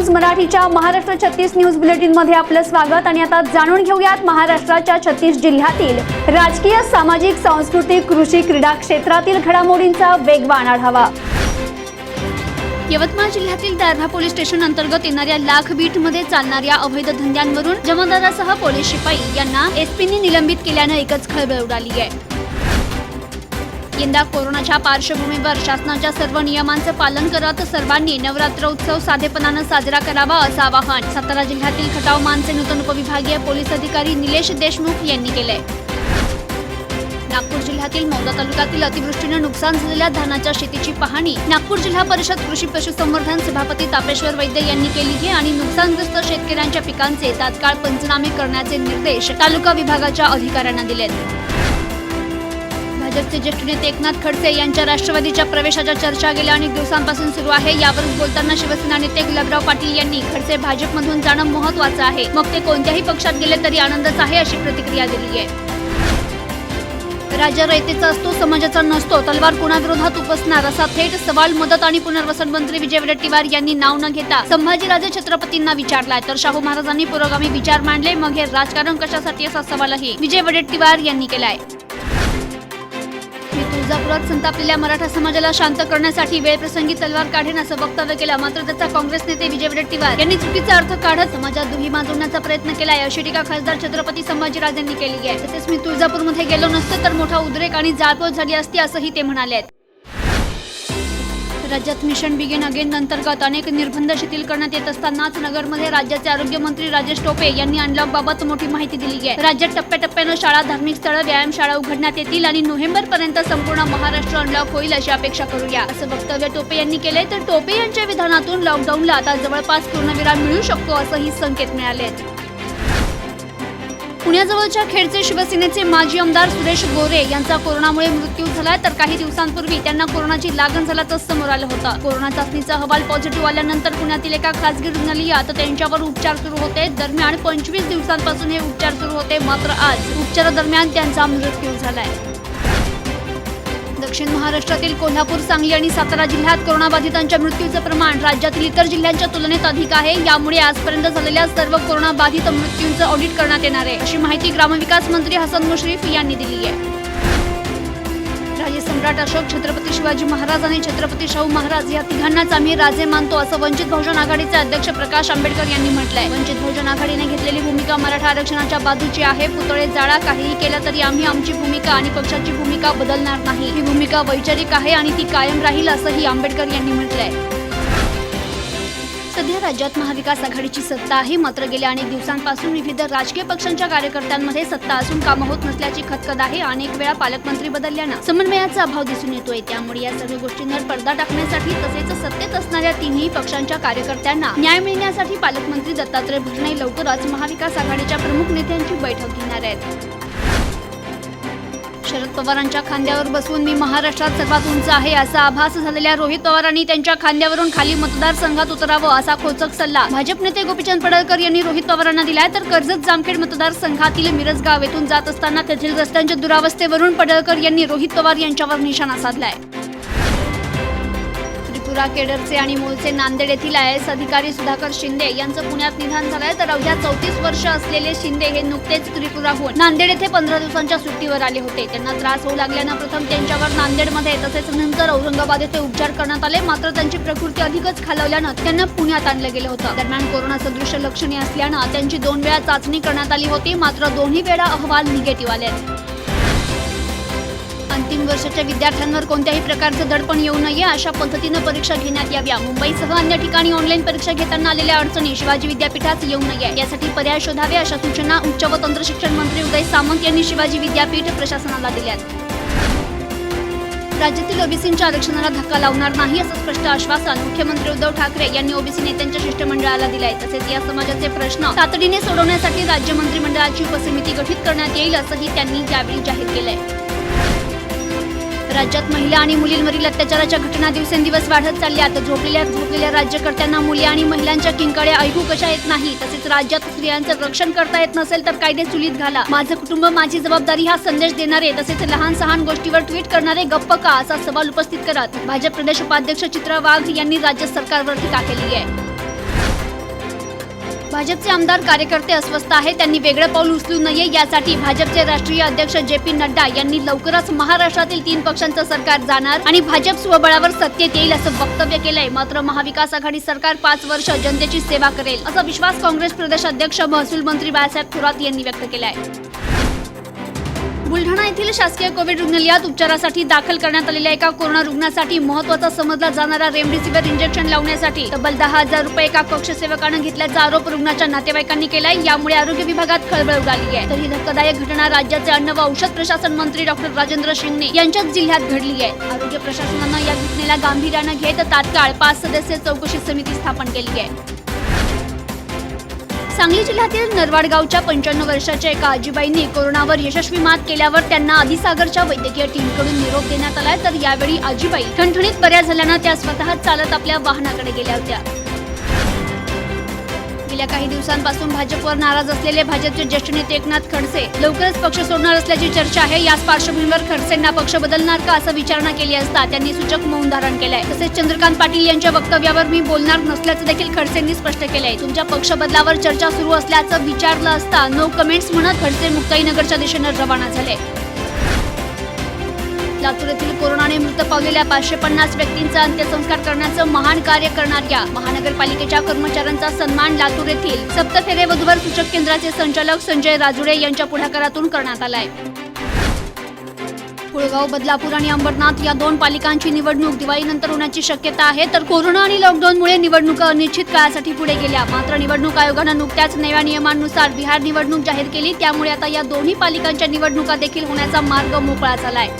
News मराठीच्या Maharashtra 36 news bulletin मध्ये आपलं स्वागत। आणि आता जाणून घेऊयात महाराष्ट्राच्या 36 जिल्ह्यातील राजकीय, सामाजिक, सांस्कृतिक, कृषी, क्रीडा क्षेत्रातील घडामोडींचा वेगवान आढावा। यवतमाळ जिल्ह्यातील दारव्हा पोलीस स्टेशन अंतर्गत येणाऱ्या लाखबीटमध्ये चालणाऱ्या अवैध धंद्यांवरून जमादारासह पोलीस शिपाई यांना एसपींनी निलंबित केल्याने एकच खळबळ उडाली आहे। यंदा कोरोनाच्या पार्श्वभूमीवर शासनाच्या सर्व नियमांचं पालन करत सर्वांनी नवरात्र उत्सव साधेपणाने साजरा करावा असं आवाहन सातारा जिल्ह्यातील खटाव मानचे नूतन उपविभागीय पोलीस अधिकारी निलेश देशमुख यांनी केले। नागपूर जिल्ह्यातील मौदा तालुक्यातील अतिवृष्टीने नुकसान झालेल्या धानाच्या शेतीची पाहणी नागपूर जिल्हा परिषद कृषी पशुसंवर्धन सभापती तापेश्वर वैद्य यांनी केली आहे आणि नुकसानग्रस्त शेतकऱ्यांच्या पिकांचे तात्काळ पंचनामे करण्याचे निर्देश तालुका विभागाच्या अधिकाऱ्यांना दिलेत। भाजपचे ज्येष्ठ नेते एकनाथ खडसे यांच्या राष्ट्रवादीच्या प्रवेशाच्या चर्चा गेल्या अनेक दिवसांपासून सुरू आहे। यावर बोलताना शिवसेना नेते गुलाबराव पाटील यांनी खडसे भाजपमधून जाणं महत्त्वाचं आहे, मग ते कोणत्याही पक्षात गेले तरी आनंदच आहे अशी प्रतिक्रिया दिली आहे। राज्य रयतेचा असतो, समाजाचा नसतो, तलवार कोणाविरोधात उपसणार असा थेट सवाल मदत आणि पुनर्वसन मंत्री विजय वडेट्टीवार यांनी नाव न घेता संभाजीराजे छत्रपतींना विचारलाय। तर शाहू महाराजांनी पुरोगामी विचार मांडले, मग हे राजकारण कशासाठी असा सवालही विजय वडेट्टीवार यांनी केलाय। तुळजापुरात संतापलेल्या मराठा समाजाला शांत करण्यासाठी वेळप्रसंगी तलवार काढेन असं वक्तव्य केलं, मात्र त्याचा काँग्रेस नेते विजय वडेट्टीवार यांनी चुकीचा अर्थ काढत समाजात दुही माजवण्याचा प्रयत्न केलाय अशी टीका खासदार छत्रपती संभाजीराजेंनी केली आहे। तसेच मी तुळजापूरमध्ये गेलो नसतो तर मोठा उद्रेक आणि जाळपोळ झाली असती असंही ते म्हणाले। राज्यात मिशन बिगिन अगेन अंतर्गत अनेक निर्बंध शिथिल करण्यात येत असतानाच नगरमध्ये राज्याचे आरोग्य मंत्री राजेश टोपे यांनी अनलॉक बाबत मोठी माहिती दिली आहे। राज्यात टप्प्याटप्प्याने शाळा, धार्मिक स्थळ, व्यायामशाळा उघडण्यात येतील आणि नोव्हेंबरपर्यंत संपूर्ण महाराष्ट्र अनलॉक होईल अशी अपेक्षा करूया असं वक्तव्य टोपे यांनी केले। तर टोपे यांच्या विधानातून लॉकडाऊनला आता जवळपास पूर्णविराम मिळू शकतो असंही संकेत मिळाले। पुण्याजवळच्या खेडचे शिवसेनेचे माजी आमदार सुरेश गोरे यांचा कोरोनामुळे मृत्यू झाला, तर काही दिवसांपूर्वी त्यांना कोरोनाची लागण झाल्याचं समोर आलं होतं। कोरोना चाचणीचा अहवाल पॉझिटिव्ह आल्यानंतर पुण्यातील एका खासगी रुग्णालयात त्यांच्यावर उपचार सुरू होते। दरम्यान 25 दिवसांपासून हे उपचार सुरू होते, मात्र आज उपचारादरम्यान त्यांचा मृत्यू झालाय। दक्षिण महाराष्ट्रातील कोल्हापूर, सांगली आणि सातारा जिल्ह्यात कोरोनाबाधितांच्या मृत्यूचं प्रमाण राज्यातील इतर जिल्ह्यांच्या तुलनेत अधिक आहे। यामुळे आजपर्यंत झालेल्या सर्व कोरोनाबाधित मृत्यूंचं ऑडिट करण्यात येणार आहे अशी माहिती ग्रामविकास मंत्री हसन मुश्रीफ यांनी दिली आहे। राजे सम्राट अशोक, छत्रपती शिवाजी महाराज आणि छत्रपती शाहू महाराज या तिघांनाच आम्ही राजे मानतो असं वंचित बहुजन आघाडीचे अध्यक्ष प्रकाश आंबेडकर यांनी म्हटलंय। वंचित बहुजन आघाडीने घेतलेली भूमिका मराठा आरक्षणाच्या बाजूची आहे। पुतळे जाळा, काहीही केलं तरी आम्ही आमची भूमिका आणि पक्षाची भूमिका बदलणार नाही। ही भूमिका वैचारिक आहे आणि ती कायम राहील असंही आंबेडकर यांनी म्हटलंय। सध्या राज्यात महाविकास आघाडीची सत्ता आहे, मात्र गेल्या अनेक दिवसांपासून विविध राजकीय पक्षांच्या कार्यकर्त्यांमध्ये सत्ता असून कामं होत नसल्याची खदखद आहे। अनेक वेळा पालकमंत्री बदलल्यानं समन्वयाचा अभाव दिसून येतोय। त्यामुळे या सर्व गोष्टींवर पडदा टाकण्यासाठी तसेच सत्तेत असणाऱ्या तिन्ही पक्षांच्या कार्यकर्त्यांना न्याय मिळण्यासाठी पालकमंत्री दत्तात्रय भरणे लवकरच महाविकास आघाडीच्या प्रमुख नेत्यांची बैठक घेणार आहेत। शरद पवारांच्या खांद्यावर बसून मी महाराष्ट्रात सर्वात उंच आहे असा आभास झालेल्या रोहित पवारांनी त्यांच्या खांद्यावरून खाली मतदारसंघात उतरावं असा खोचक सल्ला भाजप नेते गोपीचंद पडळकर यांनी रोहित पवारांना दिलाय। तर कर्जत जामखेड मतदारसंघातील मिरज गाव येथून जात असताना तेथील रस्त्यांच्या दुरावस्थेवरून पडळकर यांनी रोहित पवार यांच्यावर निशाणा साधलाय। केडरचे आणि मूळचे नांदेड येथील IAS अधिकारी सुधाकर शिंदे यांचं पुण्यात निधन झालंय। तर अवघ्या 34 वर्ष असलेले शिंदे हे नुकतेच त्रिपुराहून नांदेड येथे 15 दिवसांच्या सुट्टीवर आले होते। त्यांना त्रास होऊ लागल्यानं प्रथम त्यांच्यावर नांदेडमध्ये तसेच नंतर औरंगाबाद येथे उपचार करण्यात आले, मात्र त्यांची प्रकृती अधिकच खालावल्यानं त्यांना पुण्यात आणलं गेलं होतं। दरम्यान कोरोना सदृश लक्षणे असल्यानं त्यांची 2 वेळा चाचणी करण्यात आली होती, मात्र दोन्ही वेळा अहवाल निगेटिव्ह आले। अंतिम वर्षाच्या विद्यार्थ्यांवर कोणत्याही प्रकारचं दडपण येऊ नये अशा पद्धतीनं परीक्षा घेण्यात याव्या। मुंबईसह अन्य ठिकाणी ऑनलाईन परीक्षा घेताना आलेल्या अडचणी शिवाजी विद्यापीठात येऊ नये यासाठी पर्याय शोधावे अशा सूचना उच्च व तंत्र शिक्षण मंत्री उदय सामंत यांनी शिवाजी विद्यापीठ प्रशासनाला दिल्यात। राज्यातील ओबीसींच्या आरक्षणाला धक्का लावणार नाही असं स्पष्ट आश्वासन मुख्यमंत्री उद्धव ठाकरे यांनी ओबीसी नेत्यांच्या शिष्टमंडळाला दिलंय। तसेच या समाजाचे प्रश्न तातडीने सोडवण्यासाठी राज्य मंत्रिमंडळाची उपसमिती गठीत करण्यात येईल असंही त्यांनी यावेळी जाहीर केलंय। राज्यात महिला आणि मुलींवरील अत्याचाराच्या घटना दिवसेंदिवस वाढत चालल्यात। झोपलेल्या राज्यकर्त्यांना मुली आणि महिलांच्या किंकाळ्या ऐकू कशा येत नाही, तसेच राज्यात स्त्रियांचं रक्षण करता येत नसेल तर कायदे चुलीत घाला, माझं कुटुंब माझी जबाबदारी हा संदेश देणारे तसेच लहान सहान गोष्टीवर ट्विट करणारे गप्प का असा सवाल उपस्थित करत भाजप प्रदेश उपाध्यक्ष चित्रा वाघ यांनी राज्य सरकारवर टीका केली आहे। भाजपचे आमदार कार्यकर्ते अस्वस्थ आहेत, त्यांनी वेगळं पाऊल उचलू नये यासाठी भाजपचे राष्ट्रीय अध्यक्ष जे.पी. नड्डा यांनी लवकरच महाराष्ट्रातील 3 पक्षांचं सरकार जाणार आणि भाजप स्वबळावर सत्तेत येईल असं वक्तव्य केलंय. मात्र महाविकास आघाडी सरकार 5 वर्ष जनतेची सेवा करेल असा विश्वास काँग्रेस प्रदेश अध्यक्ष महसूल मंत्री बाळासाहेब थोरात यांनी व्यक्त केलाय. बुलढाणा येथील शासकीय कोविड रुग्णालयात उपचारासाठी दाखल करण्यात आलेल्या एका कोरोना रुग्णासाठी महत्त्वाचा समजला जाणारा रेमडेसिवीर इंजेक्शन लावण्यासाठी तब्बल 10,000 रुपये एका कक्षसेवकानं घेतल्याचा आरोप रुग्णाच्या नातेवाईकांनी केलाय. यामुळे आरोग्य विभागात खळबळ उडाली आहे. तर ही धक्कादायक घटना राज्याचे अन्न व औषध प्रशासन मंत्री डॉक्टर राजेंद्र शिंगणे यांच्याच जिल्ह्यात घडली आहे. आरोग्य प्रशासनानं या घटनेला गांभीर्यानं घेत तात्काळ 5 सदस्यीय चौकशी समिती स्थापन केली आहे. सांगली जिल्ह्यातील नरवाड गावच्या 95 वर्षाच्या एका आजीबाईंनी कोरोनावर यशस्वी मात केल्यावर त्यांना आदिसागरच्या वैद्यकीय टीमकडून निरोप देण्यात आलाय. तर यावेळी आजीबाई ठणठणीत बऱ्या झाल्यानं त्या स्वतः चालत आपल्या वाहनाकडे गेल्या होत्या. गेल्या काही दिवसांपासून भाजपवर नाराज असलेले भाजपचे ज्येष्ठ नेते एकनाथ खडसे लवकरच पक्ष सोडणार असल्याची चर्चा आहे. याच पार्श्वभूमीवर खडसेंना पक्ष बदलणार का असं विचारणा केली असता त्यांनी सूचक मौन धारण केलंय. तसेच चंद्रकांत पाटील यांच्या वक्तव्यावर मी बोलणार नसल्याचं देखील खडसेंनी स्पष्ट केलंय. तुमच्या पक्ष बदलावर चर्चा सुरू असल्याचं विचारलं असता नो कमेंट्स म्हणत खडसे मुक्ताईनगरच्या दिशेनं रवाना झाले. लातूर येथील कोरोनाने मृत पावलेल्या 550 व्यक्तींचा अंत्यसंस्कार करण्याचं महान कार्य करणाऱ्या महानगरपालिकेच्या कर्मचाऱ्यांचा सन्मान लातूर येथील सप्तफेरे वधूवर सूचक केंद्राचे संचालक संजय राजुळे यांच्या पुढाकारातून करण्यात आलाय. कुळगाव, बदलापूर आणि अंबरनाथ या 2 पालिकांची निवडणूक दिवाळीनंतर होण्याची शक्यता आहे. तर कोरोना आणि लॉकडाऊनमुळे निवडणुका अनिश्चित काळासाठी पुढे गेल्या. मात्र निवडणूक आयोगानं नुकत्याच नव्या नियमांनुसार बिहार निवडणूक जाहीर केली. त्यामुळे आता या दोन्ही पालिकांच्या निवडणुका देखील होण्याचा मार्ग मोकळा झालाय.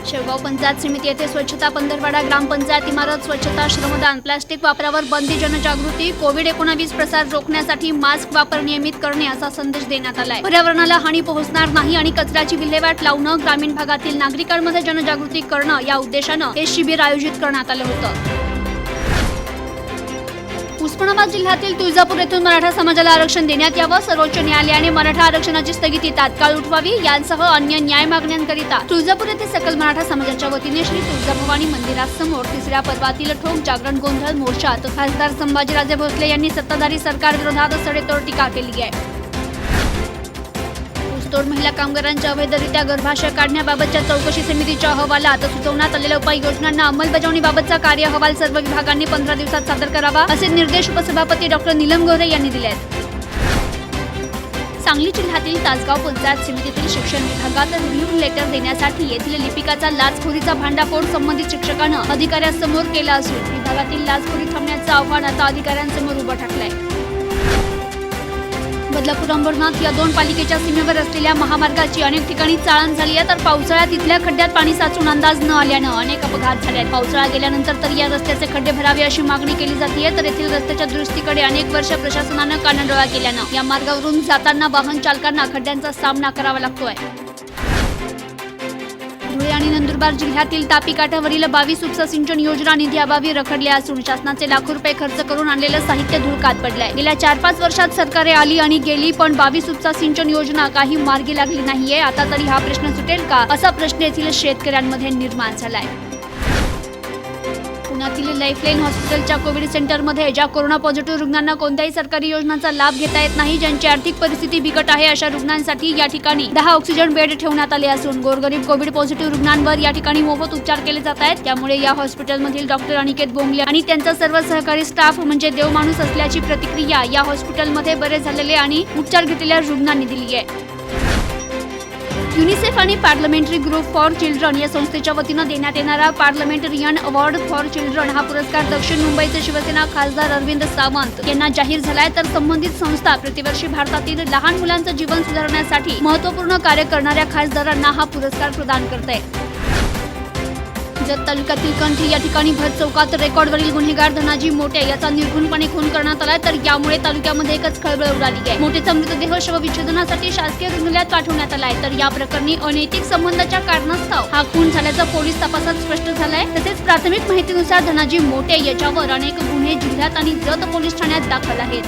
शेवगाव पंचायत समिती येथे स्वच्छता पंधरवाडा, ग्रामपंचायत इमारत स्वच्छता, श्रमदान, प्लास्टिक वापरावर बंदी, जनजागृती, कोविड-19 प्रसार रोखण्यासाठी मास्क वापर नियमित करणे असा संदेश देण्यात आलाय. पर्यावरणाला हानी पोहोचणार नाही आणि कचऱ्याची विल्हेवाट लावणं, ग्रामीण भागातील नागरिकांमध्ये जनजागृती करणं या उद्देशानं हे शिबिर आयोजित करण्यात आलं होतं. उस्मानाबाद जिल्ह्यातील तुळजापूर येथून मराठा समाजाला आरक्षण देण्यात यावं, सर्वोच्च न्यायालयाने मराठा आरक्षणाची स्थगिती तात्काळ उठवावी यांसह अन्य न्याय मागण्यांकरिता तुळजापूर येथे सकल मराठा समाजाच्या वतीने श्री तुळजाभवानी मंदिरासमोर 3ऱ्या पर्वातील ठोक जागरण गोंधळ मोर्चात खासदार संभाजीराजे भोसले यांनी सत्ताधारी सरकार विरोधात सडेतोड टीका केली आहे. ऊसतोड महिला कामगारांच्या अवैधरित्या गर्भाशय काढण्याबाबतच्या चौकशी समितीच्या अहवालात सुचवण्यात आलेल्या उपाययोजनांना अंमलबजावणीबाबतचा कार्य अहवाल सर्व विभागांनी 15 दिवसात सादर करावा असे निर्देश उपसभापती डॉक्टर नीलम गोरे यांनी दिले आहेत. सांगली जिल्ह्यातील तासगाव पंचायत समितीतील शिक्षण विभागात रिव्ह्यू लेटर देण्यासाठी येथील लिपिकाचा लाचखोरीचा भांडाफोड संबंधित शिक्षकानं अधिकाऱ्यांसमोर केला असून विभागातील लाचखोरी थांबण्याचं आव्हान आता अधिकाऱ्यांसमोर उभं ठाकलंय. बदलापूर, अंबरनाथ या 2 पालिकेच्या सीमेवर असलेल्या महामार्गाची अनेक ठिकाणी चाळण झाली आहे. तर पावसाळ्यात इथल्या खड्ड्यात पाणी साचून अंदाज न आल्यानं अनेक अपघात झाले आहेत. पावसाळा गेल्यानंतर तर या रस्त्याचे खड्डे भरावे अशी मागणी केली जाते. तर येथील रस्त्याच्या दुरुस्तीकडे अनेक वर्ष प्रशासनानं कानाडोळा केल्यानं या मार्गावरून जाताना वाहन चालकांना खड्ड्यांचा सामना करावा लागतोय. धुळे आणि नंदुरबार जिल्ह्यातील तापी काठावरील 22 उपसा सिंचन योजना निधी अभावी रखडल्या असून शासनाचे लाखो रुपये खर्च करून आणलेलं साहित्य धुळकात पडलंय. गेल्या 4-5 वर्षात सरकारे आली आणि गेली, पण 22 उपसा सिंचन योजना काही मार्गी लागली नाहीये. आता तरी हा प्रश्न सुटेल का असा प्रश्न येथील शेतकऱ्यांमध्ये निर्माण झालाय. पुण्यातील लाईफलाईन हॉस्पिटलच्या कोविड सेंटरमध्ये ज्या कोरोना पॉझिटिव्ह रुग्णांना कोणत्याही सरकारी योजनांचा लाभ घेता येत नाही, ज्यांची आर्थिक परिस्थिती बिकट आहे, अशा रुग्णांसाठी या ठिकाणी 10 ऑक्सिजन बेड ठेवण्यात आले असून गोरगरीब कोविड पॉझिटिव्ह रुग्णांवर या ठिकाणी मोफत उपचार केले जात आहेत. त्यामुळे या हॉस्पिटलमधील डॉक्टर अनिकेत बोंगले आणि त्यांचा सर्व सहकारी स्टाफ म्हणजे देवमाणूस असल्याची प्रतिक्रिया या हॉस्पिटलमध्ये बरे झालेले आणि उपचार घेतलेल्या रुग्णांनी दिली आहे. युनिसेफ आणि पार्लमेंटरी ग्रुप फॉर चिल्ड्रन या संस्थेच्या वतीनं देण्यात येणारा पार्लमेंटरियन अवॉर्ड फॉर चिल्ड्रन हा पुरस्कार दक्षिण मुंबईचे शिवसेना खासदार अरविंद सावंत यांना जाहीर झालाय. तर संबंधित संस्था प्रतिवर्षी भारतातील लहान मुलांचं जीवन सुधारण्यासाठी महत्त्वपूर्ण कार्य करणाऱ्या खासदारांना हा पुरस्कार प्रदान करते. जत तालुक्यातील कंठी या ठिकाणी भर चौकात रेकॉर्डवरील गुन्हेगार धनाजी मोटे याचा निर्घृणपणे खून करण्यात आलाय. तर यामुळे तालुक्यामध्ये एकच खळबळ उडाली आहे. मोटेचा मृतदेह शवविच्छेदनासाठी शासकीय रुग्णालयात पाठवण्यात आलाय. तर या प्रकरणी अनैतिक संबंधाच्या कारणास्तव हा खून झाल्याचं पोलीस तपासात स्पष्ट झालंय. तसेच प्राथमिक माहितीनुसार धनाजी मोटे याच्यावर अनेक गुन्हे जिल्ह्यात आणि जत पोलीस ठाण्यात दाखल आहेत.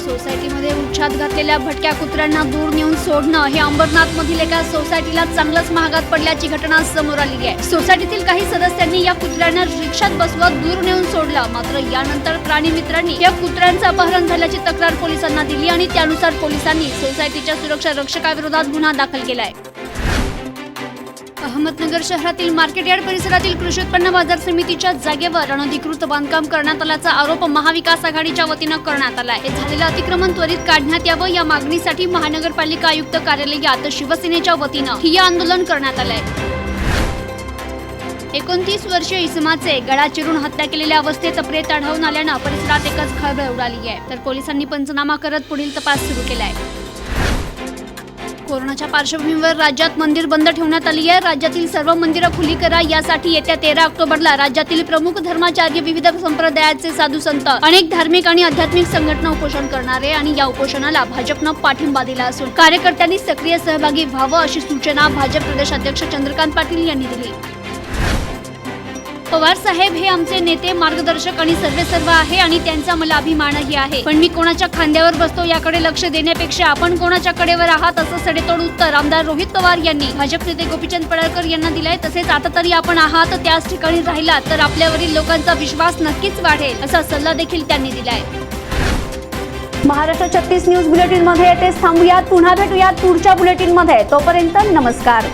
सोसायटीमध्ये उच्छाद घातलेल्या भटक्या कुत्र्यांना दूर नेऊन सोडणं हे अंबरनाथमधील एका सोसायटीला चांगलंच महागात पडल्याची घटना समोर आली आहे। सोसायटीतील काही सदस्यांनी या कुत्र्यांना रिक्षात बसवत दूर नेऊन सोडलं, मात्र यानंतर प्राणी मित्रांनी या कुत्र्यांचं अपहरण झाल्याची तक्रार पोलिसांना दिली आणि त्यानुसार पोलिसांनी सोसायटीच्या सुरक्षा रक्षकाविरोधात गुन्हा दाखल केलाय। अहमदनगर शहरातील मार्केट यार्ड परिसरातील कृषी उत्पन्न बाजार समितीच्या जागेवर अनधिकृत बांधकाम करण्यात आल्याचा आरोप महाविकास आघाडीच्या वतीनं करण्यात आलाय। हे झालेलं अतिक्रमण त्वरित काढण्यात यावं या मागणीसाठी महानगरपालिका आयुक्त कार्यालयात शिवसेनेच्या वतीनं ठिय्या आंदोलन करण्यात आलंय। 29 वर्षीय इसमाचे गळा चिरून हत्या केलेल्या अवस्थेत प्रेत आढळून आल्यानं परिसरात एकच खळबळ उडाली आहे, तर पोलिसांनी पंचनामा करत पुढील तपास सुरू केलाय। कोरोनाच्या पार्श्वभूमीवर राज्यात मंदिर बंद ठेवण्यात आली आहे। राज्यातील सर्व मंदिरं खुली करा यासाठी येत्या 13 ऑक्टोबरला राज्यातील प्रमुख धर्माचार्य, विविध संप्रदायाचे साधू संत, अनेक धार्मिक आणि आध्यात्मिक संघटना उपोषण करणार आहे आणि या उपोषणाला भाजपनं पाठिंबा दिला असून कार्यकर्त्यांनी सक्रिय सहभागी व्हावं अशी सूचना भाजप प्रदेशाध्यक्ष चंद्रकांत पाटील यांनी दिली। पवार साहेब हे आमचे नेते, मार्गदर्शक आणि सर्वेसर्व आहे आणि त्यांचा मला अभिमानही आहे, पण मी कोणाच्या खांद्यावर बसतो याकडे लक्ष देण्यापेक्षा आपण कोणाच्या कडेवर आहात असं सडेतोड उत्तर आमदार रोहित पवार यांनी भाजप नेते गोपीचंद पडळकर यांना दिलंय। तसेच आता तरी आपण आहात त्याच ठिकाणी राहिला तर आपल्यावरील लोकांचा विश्वास नक्कीच वाढेल असा सल्ला देखील त्यांनी दिलाय। महाराष्ट्र 36 न्यूज बुलेटिन मध्ये येथेच थांबूयात, पुन्हा भेटूयात पुढच्या बुलेटिन मध्ये। तोपर्यंत नमस्कार।